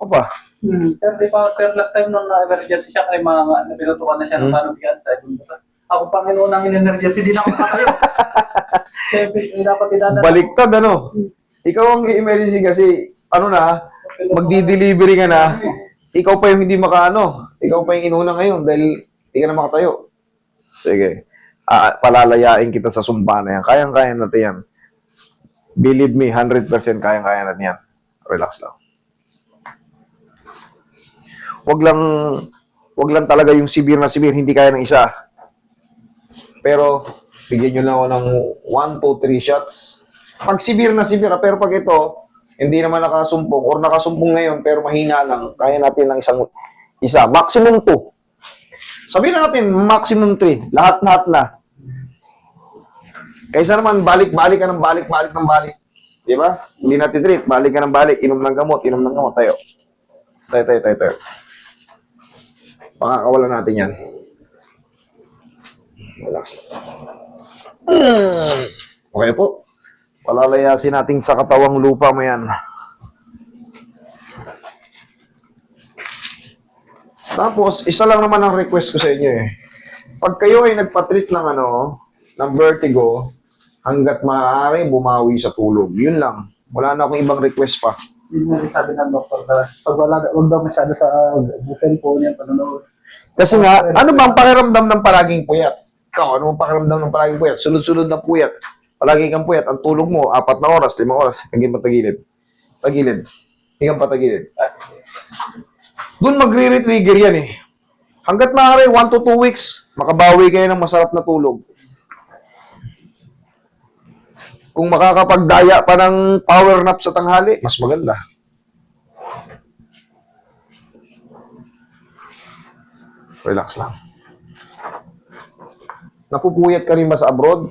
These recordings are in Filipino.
Ako pa. Pero di pa, pero last time nung na-emergency siya, kay mga napilutukan na siya ng paano bigyan tayo. Ako Panginoon ang in-emergency, di na ako nakakayo. Siyempre, dapat idadala. Baliktad, ano? Ikaw ang emergency kasi, ano na, magdi-delivery ka na, ikaw pa yung hindi makaano. Ikaw pa yung inuna ngayon dahil hindi ka na makatayo. Sige. Palalayain kita sa sumpa na yan. Kayang-kaya natin yan. Believe me, 100% kayang-kaya natin yan. Relax lang. Wag lang talaga yung severe na severe, hindi kaya ng isa. Pero, bigyan nyo lang ako ng 1, 2, 3 shots. Pag severe na severe, pero pag ito, hindi naman nakasumpong, or nakasumpong ngayon, pero mahina lang, kaya natin ng isa. Maximum 2. Sabihin na natin, maximum 3. Lahat-lahat na. Kaysa naman, balik-balik ka ng balik ng balik. Di ba? Hindi natin treat. Balik ka ng balik. Inom ng gamot. Tayo. Tayo. Pakakawalan natin yan. Relax. Okay po. Palalayasin natin sa katawang lupa mo yan. Tapos, isa lang naman ang request ko sa inyo eh. Pag kayo ay nagpa-treat ng vertigo, hanggat maaari bumawi sa tulog. Yun lang. Wala na akong ibang request pa. Yun nga rin sabi ng doktor na pag wag daw masyado sa cellphone yan, panonood. Kasi nga, ano ba ang pakiramdam ng palaging puyat? Ikaw, ano ang pakiramdam ng palaging puyat? Sunod-sunod na puyat. Palagi kang puyat. Ang tulog mo, 4 na oras, 5 oras. Hanggang patagilid. Hanggang patagilid. Doon magre-retrigger yan eh. Hanggat maaari, 1 to 2 weeks, makabawi kayo ng masarap na tulog. Kung makakapagdaya pa ng power nap sa tanghali, mas maganda. Relax lang. Napupuyat ka rin ba sa abroad?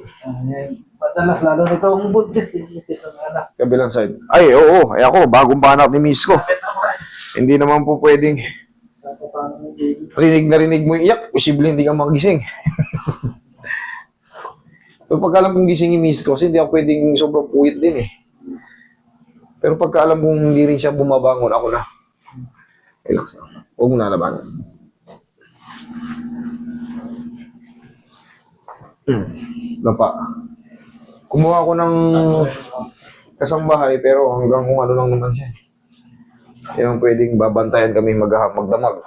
Madalas, lalo nito ang Buddhist, yung anak. Kabilang side. Ay, oo. Ay ako, bagong panak ni Miss ko. Hindi naman po pwedeng rinig mo iyak. Posible hindi ka magising. So, pagka alam kong gising yung Miss ko, kasi hindi ako pwedeng sobrang puyat din eh. Pero pagka alam kong hindi rin siya bumabangon, ako na. Relax lang. Huwag mo nalabanan. Lapa. Kumuha ako ng kasambahay, pero hanggang kung ano lang naman siya. Yung pwedeng babantayan kami magdamag.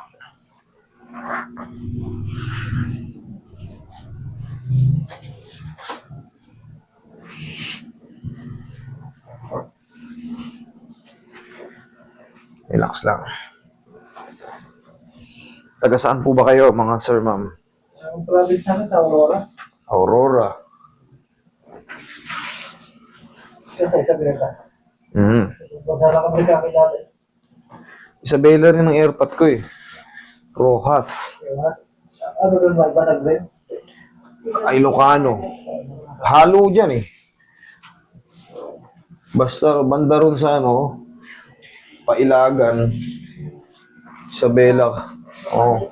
Relax lang. Taga saan po ba kayo, mga sir, ma'am? Ang province namin sa Aurora. Aurora. Kasi sa Greta. Magdala kami kami dati. Isabela rin ang airpot ko eh. Rojas. Ano doon ba? Banag rin? Ilocano. Halo dyan eh. Basta banda ron sa Pailagan. Isabela. Oh.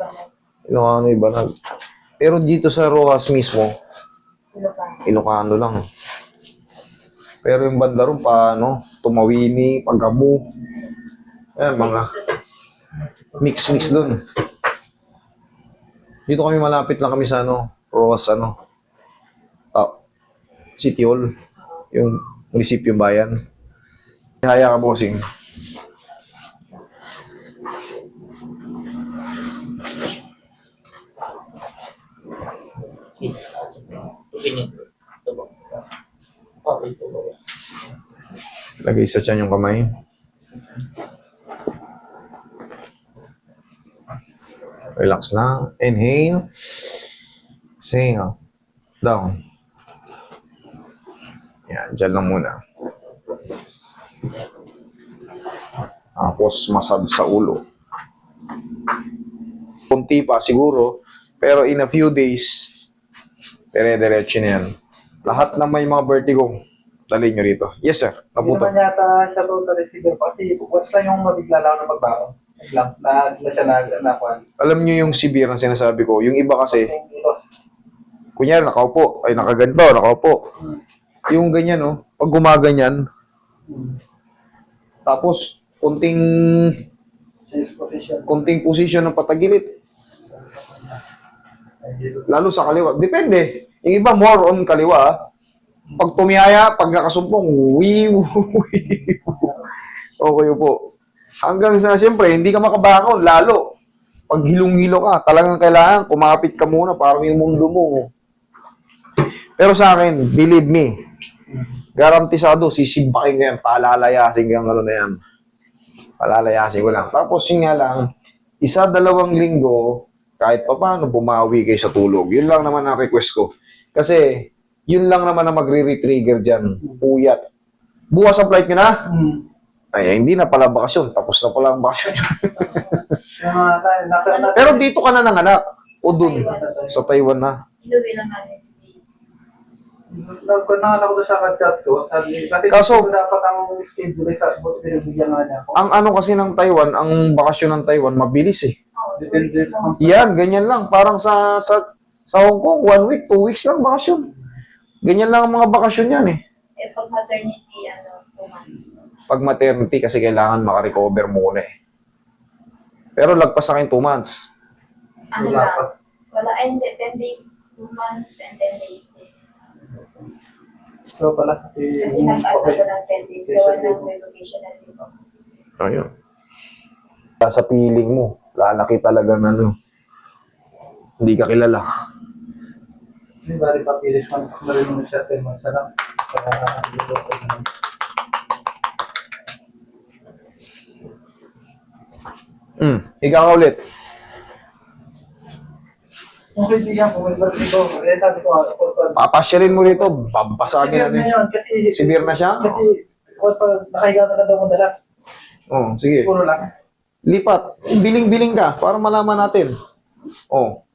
Ilocano yung banag. Pero dito sa Rojas mismo, Ilocano lang. Pero yung banda ron Tumawini, Pagamu. Ayan, mga mix dun. Dito kami malapit lang kami sa Rojas, City Hall. Yung munisipyo bayan. Haya ka, bossing. Lagay sa tiyan yung kamay. Relax lang. Inhale. Exhale. Down. Yan, dyan lang muna. Tapos massage sa ulo. Kunti pa siguro, pero in a few days, dire-diretso na yan. Lahat na may mga vertigo, dali nyo rito. Yes, sir. Hindi Naputo. naman yata siya total receiver. Pati basta yung mabigla lang na magbaon. Na siya nakuhan. Alam nyo yung severe na sinasabi ko. Yung iba kasi, kunyari nakaupo, ay nakaganto, nakaupo. Yung ganyan, pag gumaganyan, tapos kunting Disposition. Konting position ng patagilid. Lalo sa kaliwa. Depende. Yung iba more on kaliwa. Ah. Pag tumiyaya, pag nakasumpong, wiw. Okay po. Hanggang sa, siyempre, hindi ka makabangon. Lalo, pag hilong-hilo ka, talagang kailangan, kumapit ka muna para yung mundo mo. Pero sa akin, believe me, garantisado, sisimbakin ko yan, palalayasin ko yung ano na yan. Palalayasin ko lang. Tapos yun nga lang, 1-2 linggo, kahit pa paano, bumawi kayo sa tulog. Yun lang naman ang request ko. Kasi, yun lang naman ang magre-retrigger dyan. Puyat. Bukas ang flight nyo na? Ay, hindi na pala bakasyon. Tapos na pala ang bakasyon. Pero dito ka na nanganak. O dun. Sa Taiwan na. Inuwi lang namin si Nagkunangan ako doon sa chat ko. Kaso- dapat ang schedule ito. Buti binibigyan nga niya ako. Ang ano kasi ng Taiwan, ang bakasyon ng Taiwan, mabilis eh. Depende. Yan, ganyan lang. Parang sa Hong Kong, 1 week, 2 weeks lang bakasyon. Ganyan lang ang mga bakasyon yan eh. Eh, pag maternity, 2 months. Pag maternity kasi kailangan makarecover muna eh. Pero lagpas na kayo 2 months. Ano lang? Wala, ay hindi, 10 days, 2 months, and 10 days din. So pala. Kasi nag-add ako ng 10 days, gawa ng revocation na leave ako. Ayun. Sa piling mo, lalaki talaga na ano. Hindi ka kilala. Hindi ba rin papilis man na rin mo siya 10 months na lang. Ikaw ka ulit. Kung kaibigan ko, may balik ito. Eh, sabi ko, Papasyalin mo rito, babasagin severe na natin. yun. Kasi, Severe na siya? Kasi, pag nakahiga na lang daw madalas, Oh, sige. puro lang. Lipat. Biling-biling ka para malaman natin. Oh.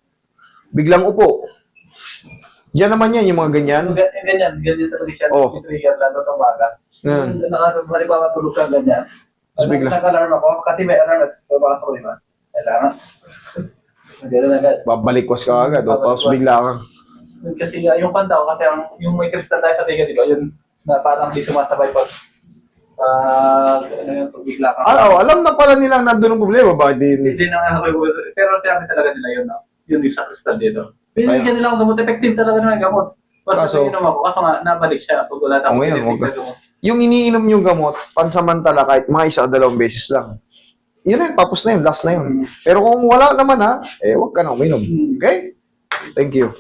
Biglang upo. Diyan naman yan, yung mga ganyan. Ganyan talaga siya. Oh. Trigger lalo sa umaga. Yan. Halimbawa tulog ka ganyan. Tapos bigla. Nag-alarm ako, kasi may alarm at babasok ko diba? Kailangan. Gano'n agad. Babalikwas ka agad. O, tapos bigla kang. Kasi yung pandaw, kasi yung may crystal tayo sa tiga, di ba? Yun, na parang di sumasabay pag ano yung bigla kang. Alam na pala nilang nandun ang problema. Bakit di? Hindi na ako, pero sinabi talaga nila yun, no? Yun yung sa crystal dito. Binigyan nila akong gamot, effective talaga na gamot. Basta inom ako, kaso nga, nabalik siya pag wala na akong ngayon, effective na gamot. Yung iniinom yung gamot, pansamantala kahit mga 1 o 2 beses lang. Yun na yun, tapos na yun, last na yun. Pero kung wala naman ha, huwag ka na uminom. Okay? Thank you.